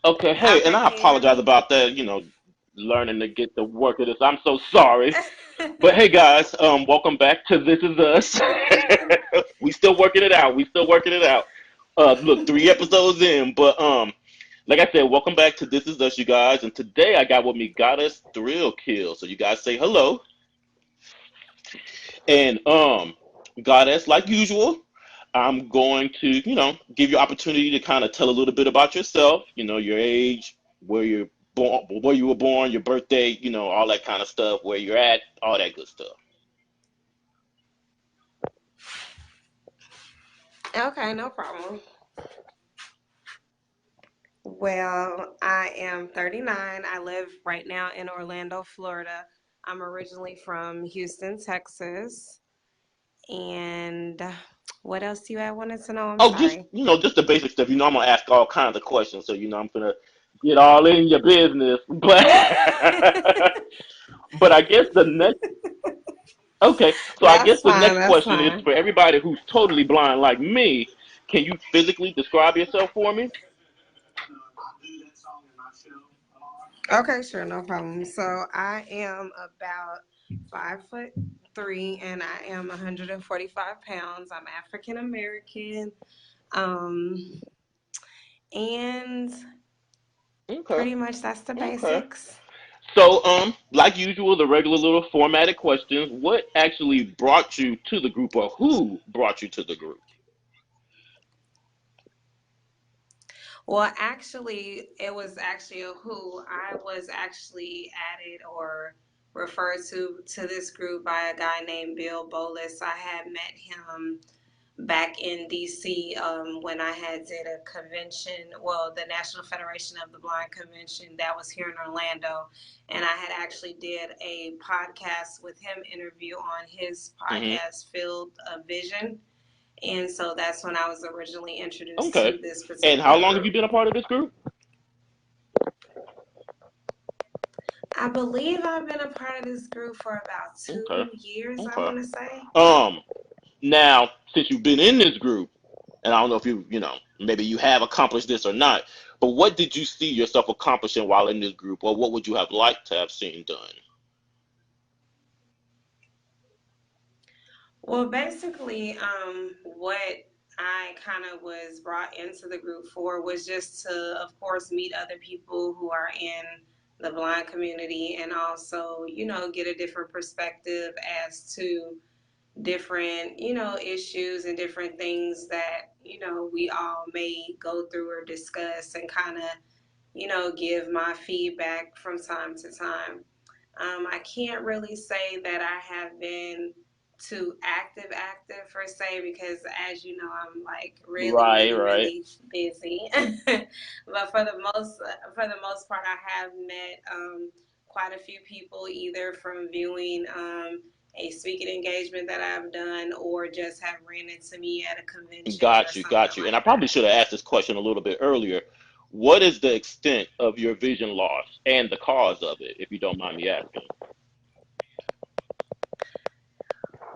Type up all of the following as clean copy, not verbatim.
Okay, hey, and Okay, I can you hear apologize me? about that, learning to get the work of this. I'm so sorry. But hey guys, welcome back to This Is Us. We still working it out. We still working it out. Look, 3 episodes in, but like I said, welcome back to This Is Us, you guys. And today I got with me Goddess Thrillkill. So you guys say hello. And Goddess, like usual, I'm going to, give you opportunity to kind of tell a little bit about yourself, your age, where you're born, where you were born, your birthday, all that kind of stuff, where you're at, all that good stuff. Okay, no problem. Well, I am 39. I live right now in Orlando, Florida. I'm originally from Houston, Texas. And what else do you I wanted to know? I'm Oh, just sorry. just the basic stuff. I'm gonna ask all kinds of questions, so I'm gonna get all in your business. But but I guess the next okay, so I guess That's the fine. next That's question is fine. for everybody who's totally blind like me. Can you physically describe yourself for me? Okay, sure, no problem. So I am about 5'3" and I am 145 pounds. I'm African American. Um, and Okay, pretty much that's the okay. basics. So like usual, the regular little formatted questions. What actually brought you to the group, or who brought you to the group? Well, actually, it was actually a who I was actually added or referred to this group by a guy named Bill Bolus. I had met him back in DC when I had did a convention, well, the National Federation of the Blind convention that was here in Orlando, and I had actually did a podcast with him interview on his Hmm. podcast Field of Vision, and so that's when I was originally introduced Okay. to this And how particular long have you group. been a part of this group? I believe I've been a part of this group for about Okay. 2 years, I Okay. want to say. Um, Now, since you've been in this group, and I don't know if maybe you have accomplished this or not, but what did you see yourself accomplishing while in this group, or what would you have liked to have seen done? Well, basically, what I kind of was brought into the group for was just to, of course, meet other people who are in the blind community and also, get a different perspective as to different, issues and different things that, we all may go through or discuss and kind of, give my feedback from time to time. I can't really say that I have been too active per se because as you know I'm like really Right, really right. really busy. But for the most part I have met quite a few people either from viewing a speaking engagement that I've done or just have ran into me at a convention or Got you, something got you. And I like probably that. should have asked this question a little bit earlier. What is the extent of your vision loss and the cause of it, if you don't mind me asking?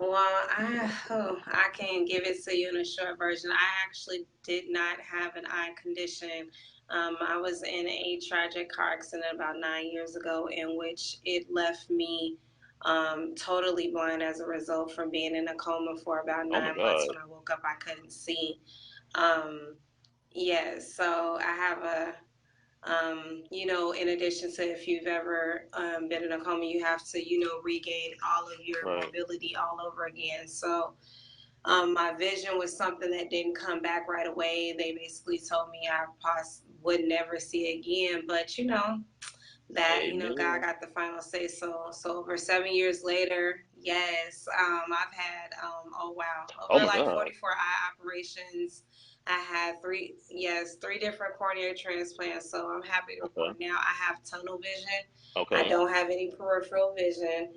Well, I can give it to you in a short version. I actually did not have an eye condition. I was in a tragic car accident about 9 years ago, in which it left me totally blind as a result from being in a coma for about Oh my 9 months. God. When I woke up, I couldn't see. Um, yes, so I have a in addition to if you've ever been in a coma, you have to, regain all of your Right. mobility all over again. So my vision was something that didn't come back right away. They basically told me I would never see again. But that God Amen. got the final say. So over 7 years later, yes, I've had oh wow, Oh over my like God. 44 eye operations. I had three different cornea transplants. So I'm happy to Okay. report now I have tunnel vision. I Okay. don't have any peripheral vision.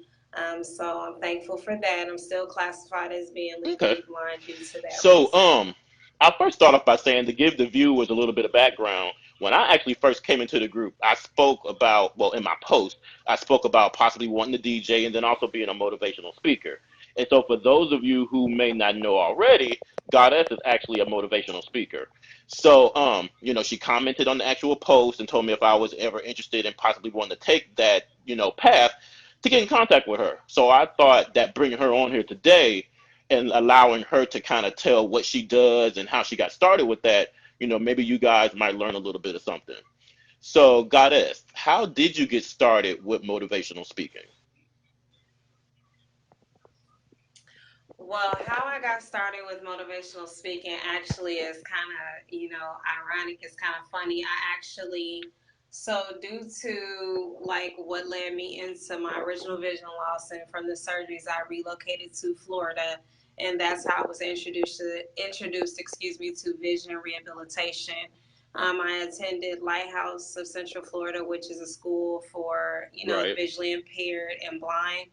So I'm thankful for that. I'm still classified as being Okay. legally blind due to that So, reason. I first start off by saying to give the viewers a little bit of background. When I actually first came into the group, I spoke about, well, in my post, I spoke about possibly wanting to DJ and then also being a motivational speaker. And so, for those of you who may not know already, Goddess is actually a motivational speaker. So, she commented on the actual post and told me if I was ever interested in possibly wanting to take that, path to get in contact with her. So I thought that bringing her on here today and allowing her to kind of tell what she does and how she got started with that, maybe you guys might learn a little bit of something. So, Goddess, how did you get started with motivational speaking? Well, how I got started with motivational speaking actually is kind of, ironic. It's kind of funny. Due to like what led me into my original vision loss and from the surgeries, I relocated to Florida, and that's how I was introduced, to vision rehabilitation. I attended Lighthouse of Central Florida, which is a school for, the Right. visually impaired and blind.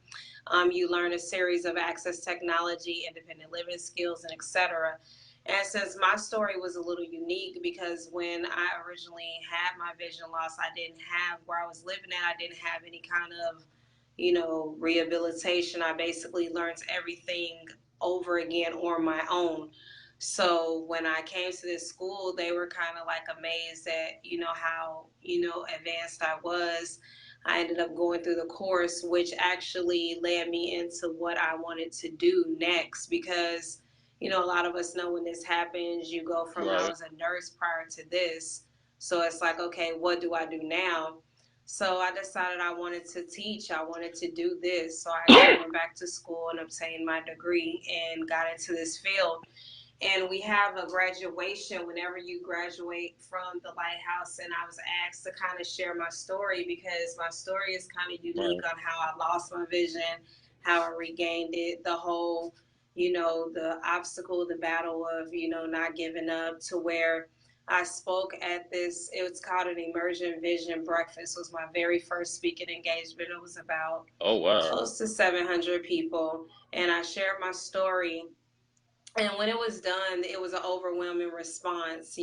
You learn a series of access technology, independent living skills, and etc. And since my story was a little unique because when I originally had my vision loss, I didn't have where I was living at, I didn't have any kind of, rehabilitation. I basically learned everything over again on my own. So when I came to this school, they were kind of like amazed at, how, advanced I was. I ended up going through the course, which actually led me into what I wanted to do next because, a lot of us know when this happens, you go from I Right. was a nurse prior to this. So it's like, okay, what do I do now? So I decided I wanted to teach. I wanted to do this. So I actually went back to school and obtained my degree and got into this field. And we have a graduation whenever you graduate from the lighthouse, and I was asked to kind of share my story because my story is kind of unique Right. on how I lost my vision, how I regained it, the whole, the obstacle, the battle of, not giving up, to where I spoke at this, it was called an immersion vision breakfast. It was my very first speaking engagement. It was about Oh, wow. close to 700 people, and I shared my story. And when it was done, it was an overwhelming response,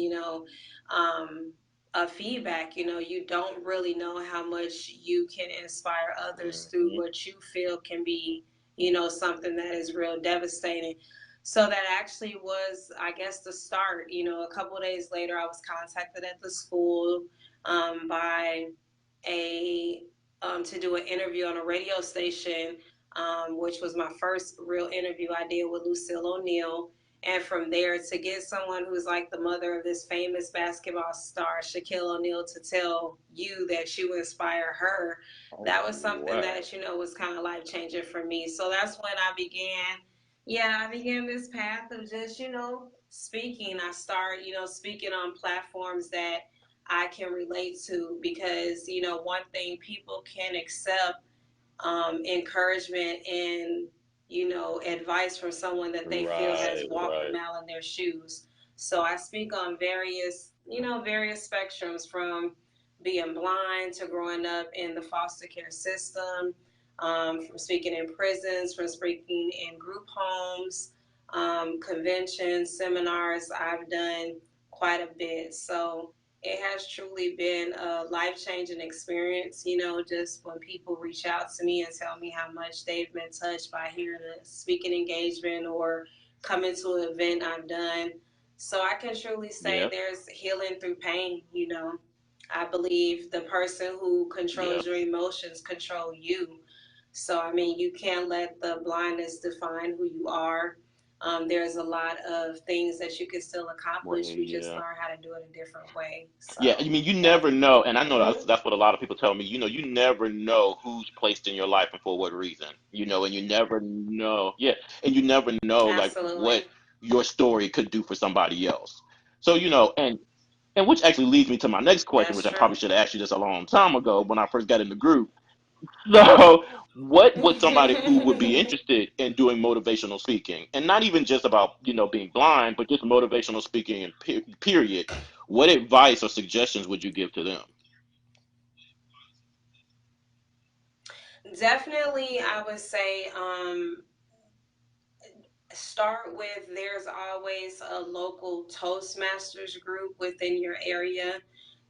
a feedback. You don't really know how much you can inspire others through Hmm. what you feel can be, something that is real devastating. So that actually was, I guess, the start. A couple of days later, I was contacted at the school by a to do an interview on a radio station, which was my first real interview I did with Lucille O'Neal. And from there, to get someone who's like the mother of this famous basketball star, Shaquille O'Neal, to tell you that you inspire her, Oh, that was something wow. that, was kind of life changing for me. So that's when I began this path of just, speaking. I started, speaking on platforms that I can relate to because, one thing people can accept encouragement and advice from someone that they feel has Right. walked a Right. mile in their shoes. So I speak on various spectrums, from being blind to growing up in the foster care system, from speaking in prisons, from speaking in group homes, conventions, seminars. I've done quite a bit. So it has truly been a life changing experience, just when people reach out to me and tell me how much they've been touched by hearing a speaking engagement or coming to an event I've done. So I can truly say Yeah. there's healing through pain. I believe the person who Yeah. controls your emotions control you. So, I mean, you can't let the blindness define who you are. There's a lot of things that you can still Well, accomplish. You just yeah. learn how to do it a different way. Yeah, I So, mean, you yeah. never know, and I know Hmm. that's what a lot of people tell me. You never know who's placed in your life and for what reason. And you never know. Yeah, and you never know like what Absolutely. your story could do for somebody else. So, and which actually leads me to my next question, That's which I probably true. should have asked you this a long time ago when I first got in the group. So, what would somebody who would be interested in doing motivational speaking, and not even just about being blind, but just motivational speaking and period? What advice or suggestions would you give to them? Definitely, I would say start with there's always a local Toastmasters group within your area.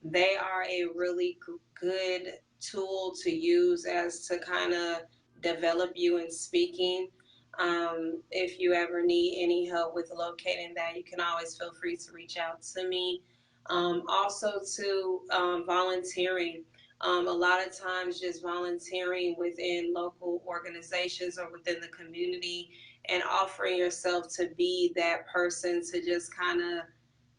They are a really good tool to use as to kind of develop you in speaking. If you ever need any help with locating that, you can always feel free to reach out to me. Also, to volunteering. A lot of times, just volunteering within local organizations or within the community and offering yourself to be that person to just kind of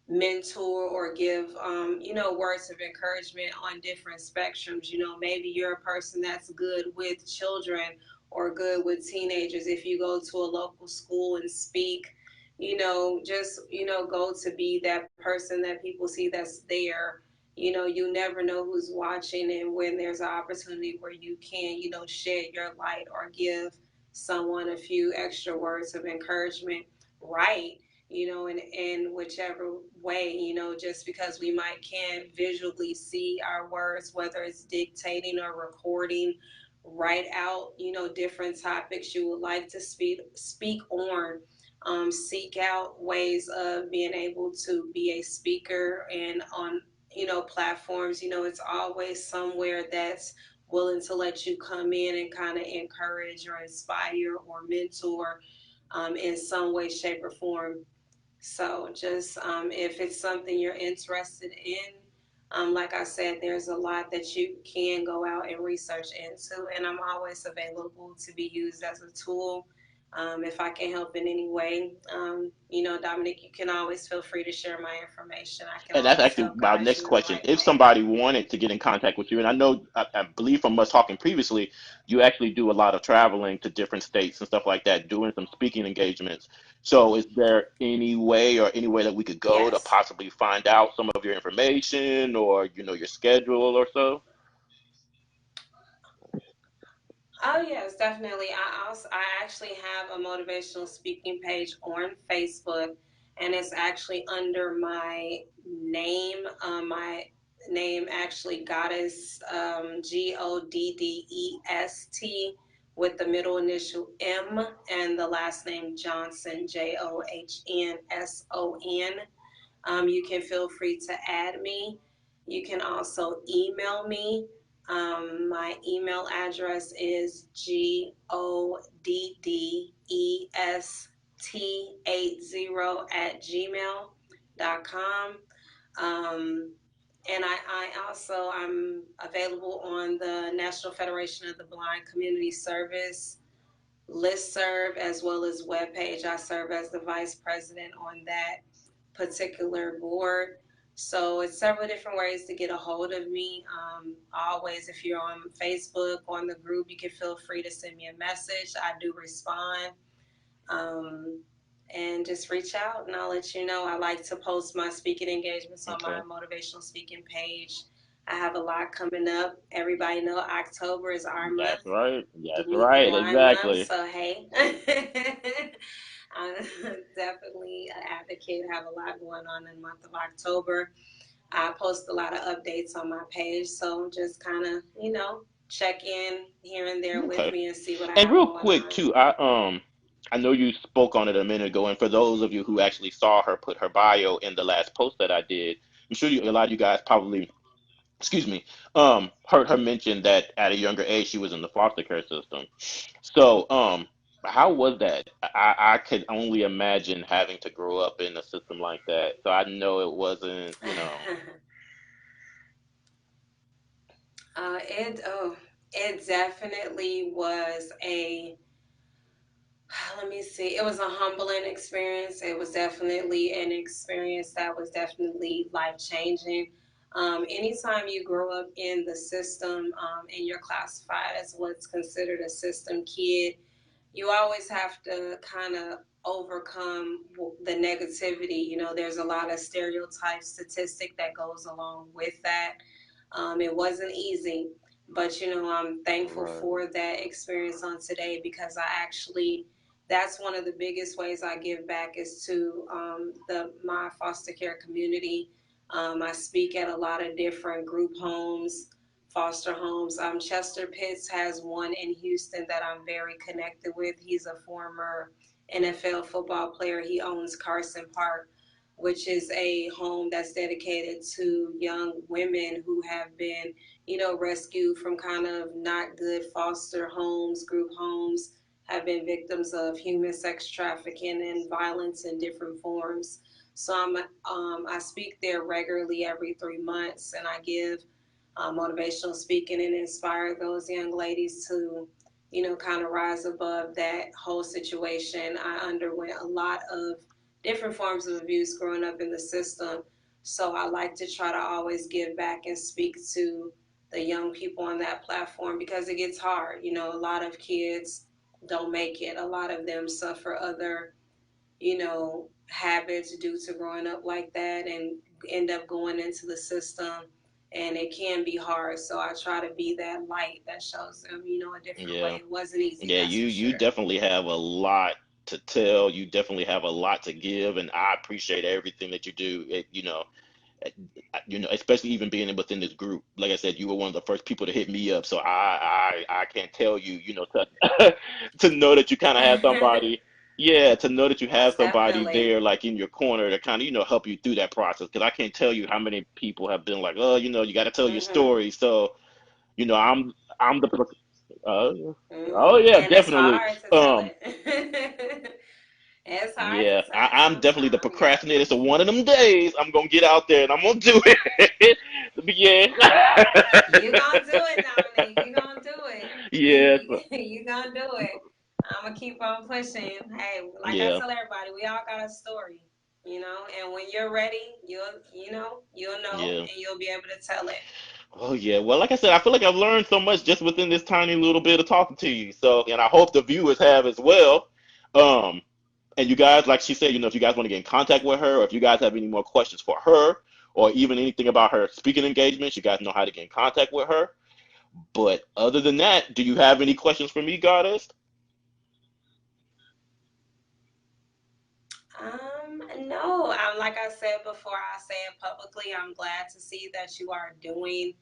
mentor or give words of encouragement on different spectrums. Maybe you're a person that's good with children or good with teenagers. If you go to a local school and speak, just go to be that person that people see that's there. You never know who's watching, and when there's an opportunity where you can shed your light or give someone a few extra words of encouragement, right? In whichever way, just because we might can't visually see our words, whether it's dictating or recording, write out, different topics you would like to speak on. Seek out ways of being able to be a speaker and on, platforms. It's always somewhere that's willing to let you come in and kind of encourage or inspire or mentor in some way, shape, or form. So just if it's something you're interested in, like I said, there's a lot that you can go out and research into, and I'm always available to be used as a tool. If I can help in any way, Dominic, you can always feel free to share my information. I can And that's always actually help my guide next you in the question. right If way. somebody wanted to get in contact with you, and I believe from us talking previously, you actually do a lot of traveling to different states and stuff like that, doing some speaking engagements. So, is there any way that we could go to Yes. possibly find out some of your information or your schedule or so? Oh yes, definitely. I actually have a motivational speaking page on Facebook, and it's actually under my name actually Goddess, Goddest, with the middle initial M and the last name Johnson, Johnsson. You can feel free to add me. You can also email me. My email address is goddest80@gmail.com. And I'm available on the National Federation of the Blind Community Service listserv as well as webpage. I serve as the vice president on that particular board. So it's several different ways to get a hold of me. Always, if you're on Facebook, on the group, you can feel free to send me a message. I do respond. Um, and just reach out and I'll let you know. I like to post my speaking engagements on my Okay. motivational speaking page. I have a lot coming up. Everybody know October is our month, That's right. the That's Meet the right. Blind month. Exactly. So hey, I'm definitely an advocate. Have a lot going on in the month of October. I post a lot of updates on my page, so just kind of check in here and there with Okay. me and see what I And have real going quick on. too, I know you spoke on it a minute ago, and for those of you who actually saw her put her bio in the last post that I did, I'm sure a lot of you guys probably, excuse me, heard her mention that at a younger age she was in the foster care system. So, how was that? I could only imagine having to grow up in a system like that. So I know it wasn't. It definitely was a, let me see, it was a humbling experience. It was definitely an experience that was definitely life changing. Anytime you grow up in the system, and you're classified as what's considered a system kid, you always have to kind of overcome the negativity. There's a lot of stereotype statistic that goes along with that. It wasn't easy, but I'm thankful Right. for that experience on today because that's one of the biggest ways I give back is to the my foster care community. I speak at a lot of different group homes, foster homes. Chester Pitts has one in Houston that I'm very connected with. He's a former NFL football player. He owns Carson Park, which is a home that's dedicated to young women who have been, rescued from kind of not good foster homes, group homes, have been victims of human sex trafficking and violence in different forms. So I speak there regularly every 3 months, and I give motivational speaking and inspire those young ladies to, kind of rise above that whole situation. I underwent a lot of different forms of abuse growing up in the system. So I like to try to always give back and speak to the young people on that platform because it gets hard. A lot of kids don't make it. A lot of them suffer other, habits due to growing up like that and end up going into the system. And it can be hard. So I try to be that light that shows them, a different way. Yeah. It wasn't easy, Yeah, that's for you sure. definitely have a lot to tell. You definitely have a lot to give, and I appreciate everything that you do. Eh, especially even being within this group. Like I said, you were one of the first people to hit me up, so I can't tell you, to to know that you kind of have somebody. Yeah, to know that you have Most somebody definitely. there, like in your corner, to kind of, help you through that process. Because I can't tell you how many people have been like, oh, you got to tell your Hmm. story. So, I'm the person. Uh, oh Hmm. yeah, And it's definitely. hard to tell Um, it. It's hard to yeah, tell it I'm definitely the sometimes. Yep. procrastinator. So one of them days, I'm gonna get out there and I'm gonna do it. But yeah, You gonna do it, Dominique. You gonna do it. yeah, You gonna do it. I'm gonna keep on pushing. Hey, like I yeah, tell everybody, we all got a story, And when you're ready, you'll know, yeah. and you'll be able to tell it. Oh yeah. Well, like I said, I feel like I've learned so much just within this tiny little bit of talking to you. So, and I hope the viewers have as well. Um, and you guys, like she said, if you guys want to get in contact with her, or if you guys have any more questions for her, or even anything about her speaking engagements, you guys know how to get in contact with her. But other than that, do you have any questions for me, Goddess? No, like I said before, I say it publicly. I'm glad to see that you are doing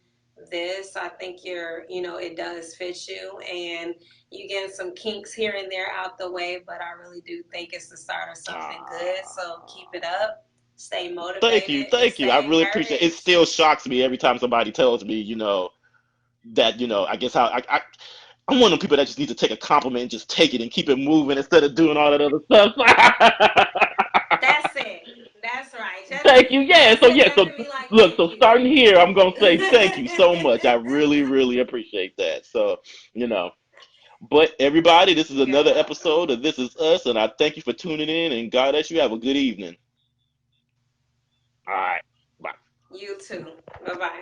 this. I think it does fit you, and you getting some kinks here and there out the way, but I really do think it's the start of something good. So keep Ah, it up, stay thank you, motivated, and thank you. I stay really appreciate it. It encouraged. still shocks me every time somebody tells me, that, I guess how I'm one of the people that just need to take a compliment and just take it and keep it moving instead of doing all that other stuff. That's it. That's right. Thank you. Yeah. Just So sit yeah. back So and be like, look. thank So you. starting here, I'm gonna say thank you so much. I really, really appreciate that. So you know. But everybody, this is You're another welcome. episode of This Is Us, and I thank you for tuning in. And God bless you. Have a good evening. All right. Bye. You too. Bye bye.